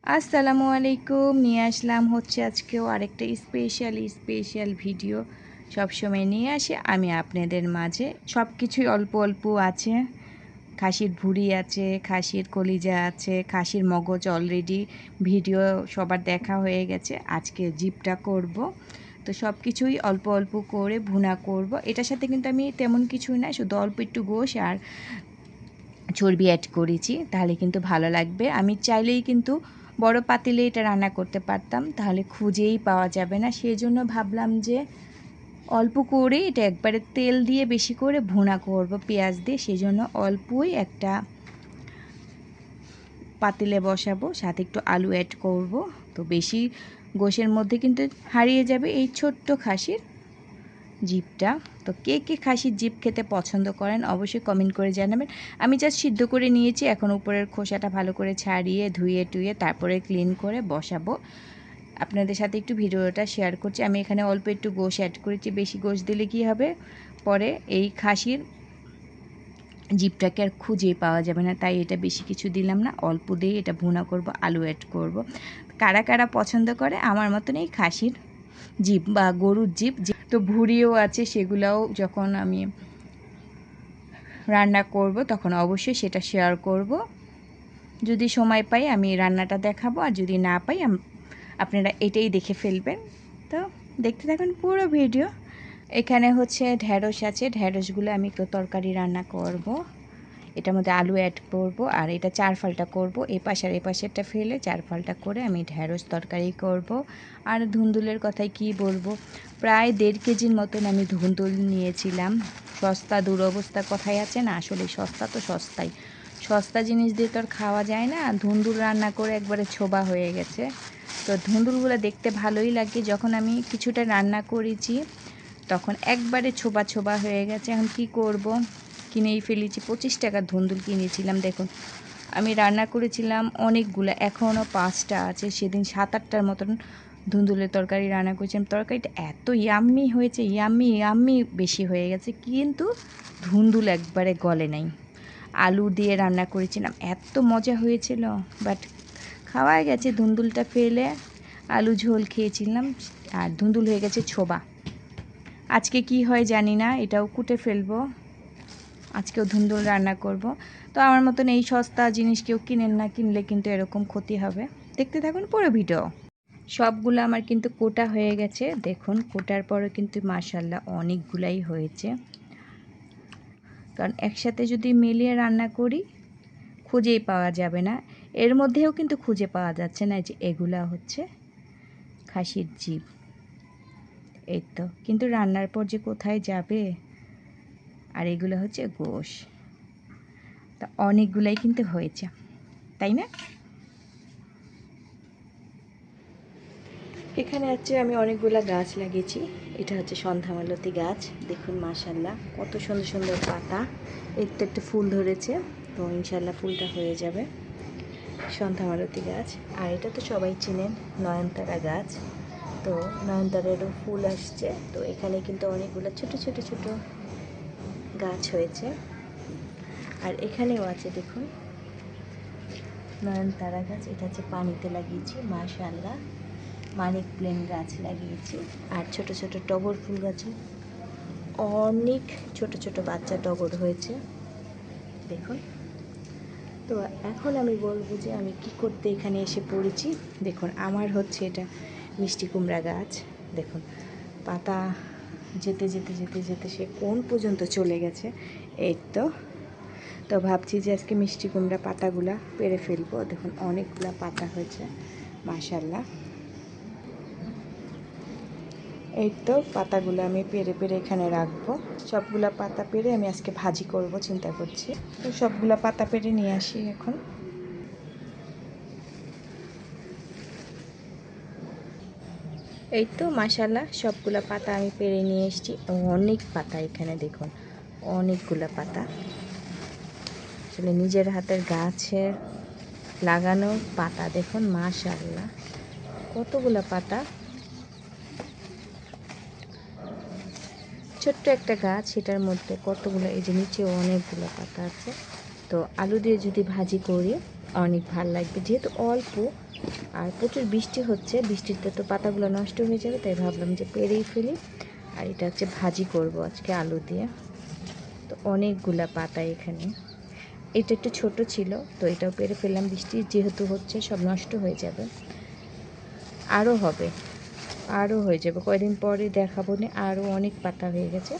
আসসালামু আলাইকুম। নিয়ে আসলাম হচ্ছে আজকেও আরেকটা স্পেশাল ভিডিও। সবসময় নিয়ে আসি আমি আপনাদের মাঝে। সব কিছুই অল্প অল্প আছে। খাসির ভুঁড়ি আছে, খাসির কলিজা আছে, খাসির মগজ অলরেডি ভিডিও সবার দেখা হয়ে গেছে। আজকে জিপটা করব। তো সব কিছুই অল্প অল্প করে ভুনা করব। এটার সাথে কিন্তু আমি তেমন কিছুই না, শুধু অল্প একটু গোশ আর চর্বি অ্যাড করেছি, তাহলে কিন্তু ভালো লাগবে। আমি চাইলেই কিন্তু বড় পাতিলে এটা রান্না করতে পারতাম, তাহলে খুঁজেই পাওয়া যাবে না। সেই জন্য ভাবলাম যে অল্প করে এটা একবারে তেল দিয়ে বেশি করে ভুনা করব পেঁয়াজ দিয়ে। সেই জন্য অল্পই একটা পাতিলে বসাবো, সাথে একটু আলু অ্যাড করব। তো বেশি গোশের মধ্যে কিন্তু হারিয়ে যাবে এই ছোট্ট খাসির জিপটা। তো কে কে খাসির জিপ খেতে পছন্দ করেন অবশ্যই কমেন্ট করে জানাবেন। আমি জাস্ট সিদ্ধ করে নিয়েছি, এখন উপরের খোসাটা ভালো করে ছাড়িয়ে ধুয়ে টুয়ে তারপরে ক্লিন করে বসাবো। আপনাদের সাথে একটু ভিডিওটা শেয়ার করছি। আমি এখানে অল্প একটু গোশ অ্যাড করেছি, বেশি গোশ দিলে কি হবে, পরে এই খাসির জিপটাকে আর খুঁজেই পাওয়া যাবে না, তাই এটা বেশি কিছু দিলাম না, অল্প দিয়ে এটা ভুনা করব, আলু অ্যাড করব। কারা কারা পছন্দ করে আমার মতন এই খাসির জিপ বা গরুর জিপ। তো ভুঁড়িও আছে, সেগুলোও যখন আমি রান্না করব তখন অবশ্যই সেটা শেয়ার করব। যদি সময় পাই আমি রান্নাটা দেখাবো, আর যদি না পাই আপনারা এটাই দেখে ফেলবেন। তো দেখতে থাকুন পুরো ভিডিও। এখানে হচ্ছে ঢ্যাঁড়স আছে, ঢ্যাঁড়সগুলো আমি একটু তরকারি রান্না করব। এটার মধ্যে আলু অ্যাড করব, আর এটা 4 ফালটা করব। এপাশ আর এপাশেরটা ফেলে 4 ফালটা করে আমি ঢ্যাঁড়স তরকারি করব। আর ধুন্দুলের কথায় কি বলবো, প্রায় 1.5 কেজির মতন আমি ধুন্দুল নিয়েছিলাম। সস্তা দুরবস্থা কথাই আছে না, আসলে সস্তা তো সস্তাই, সস্তা জিনিস দিয়ে তো আর খাওয়া যায় না। ধুন্দুল রান্না করে একবারে ছোবা হয়ে গেছে। তো ধুন্দুলগুলো দেখতে ভালোই লাগে, যখন আমি কিছুটা রান্না করেছি তখন একবারে ছোবা ছোবা হয়ে গেছে। এখন কি করব, কিনেই ফেলেছি। 25 টাকার ধুন্দুল কিনেছিলাম। দেখুন আমি রান্না করেছিলাম অনেকগুলো, এখনও 5টা আছে। সেদিন 7-8টার মতন ধুন্দুলের তরকারি রান্না করেছিলাম। তরকারিটা এত ইয়াম্মি হয়েছে, ইয়াম্মি বেশি হয়ে গেছে, কিন্তু ধুন্দুল একবারে গলে নাই। আলু দিয়ে রান্না করেছিলাম, এত মজা হয়েছিল, বাট খাওয়া গেছে। ধুন্দুলটা ফেলে আলু ঝোল খেয়েছিলাম, আর ধুন্দুল হয়ে গেছে ছোবা। আজকে কি হয় জানি না, এটাও কুটে ফেলবো। আজকেও ধুন্দুল রান্না করব। তো আমার মতন এই সস্তা জিনিস কেউ কিনেন না, কিনলে কিন্তু এরকম ক্ষতি হবে। দেখতে থাকুন পুরো ভিডিও। সবগুলো আমার কিন্তু কোটা হয়ে গেছে। দেখুন কোটার পরে কিন্তু মাশাল্লাহ অনেকগুলাই হয়েছে, কারণ একসাথে যদি মিলিয়ে রান্না করি খুঁজেই পাওয়া যাবে না। এর মধ্যেও কিন্তু খুঁজে পাওয়া যাচ্ছে না যে এগুলা হচ্ছে খাসির জিভ। এই তো, কিন্তু রান্নার পর যে কোথায় যাবে। আর এগুলো হচ্ছে গোশ। তা অনেকগুলাই কিন্তু হয়েছে, তাই না? এখানে হচ্ছে আমি অনেকগুলা গাছ লাগিয়েছি। এটা হচ্ছে সন্ধ্যামালতী গাছ। দেখুন মাশাল্লাহ কত সুন্দর সুন্দর পাতা। এর তো একটা ফুল ধরেছে, তো ইনশাল্লাহ ফুলটা হয়ে যাবে। সন্ধ্যামালতী গাছ। আর এটা তো সবাই চিনেন, নয়নতারা গাছ। তো নয়নতারারও ফুল আসছে। তো এখানে কিন্তু অনেকগুলো ছোট ছোট ছোট গাছ হয়েছে। আর এখানেও আছে দেখুন নয়নতারা গাছ। এটা হচ্ছে পানিতে লাগিয়েছি মাশাআল্লাহ। মানিক প্লেন গাছ লাগিয়েছি। আর ছোট ছোট টগর ফুল গাছে অনেক ছোট ছোট বাচ্চা টগর হয়েছে, দেখুন। তো এখন আমি বলবো যে আমি কি করতে এখানে এসে পড়েছি। দেখুন আমার হচ্ছে এটা মিষ্টি কুমড়া গাছ। দেখুন পাতা যেতে যেতে যেতে যেতে সে কোন পর্যন্ত চলে গেছে। এই তো। তো ভাবছি যে আজকে মিষ্টি কুমড়া পাতাগুলা পেরে ফেলবো। দেখুন অনেকগুলা পাতা হয়েছে মাশাআল্লাহ। এই তো পাতাগুলো আমি পেরে পেরে এখানে রাখবো। সবগুলা পাতা পেরে আমি আজকে ভাজি করব চিন্তা করছি। তো সবগুলা পাতা পেরে নিয়ে আসি এখন। এই তো মাশাআল্লাহ সবগুলা পাতা আমি পেরে নিয়ে এসেছি। অনেক পাতা এখানে দেখুন, অনেকগুলা পাতা। আসলে নিজের হাতের গাছের লাগানো পাতা, দেখুন মাশাআল্লাহ কতগুলা পাতা। ছোট্ট একটা গাছ, সেটার মধ্যে কতগুলো, এই যে নিচে অনেকগুলো পাতা আছে। তো আলু দিয়ে যদি ভাজি করি অনেক ভাল লাগবে, যেহেতু অল্প আর প্রচুর বৃষ্টি হচ্ছে, বৃষ্টিতে তো পাতাগুলো নষ্ট হয়ে যাবে, তাই ভাবলাম যে পেরেই ফেলি। আর এটা হচ্ছে ভাজি করব আজকে আলু দিয়ে। তো অনেকগুলা পাতা এখানে, এটা একটু ছোট ছিল তো এটাও পেরে ফেললাম, বৃষ্টি যেহেতু হচ্ছে সব নষ্ট হয়ে যাবে। আরও হবে, আরও হয়ে যাবে, কয়দিন পরে দেখাবো না, আরও অনেক পাতা হয়ে গেছে।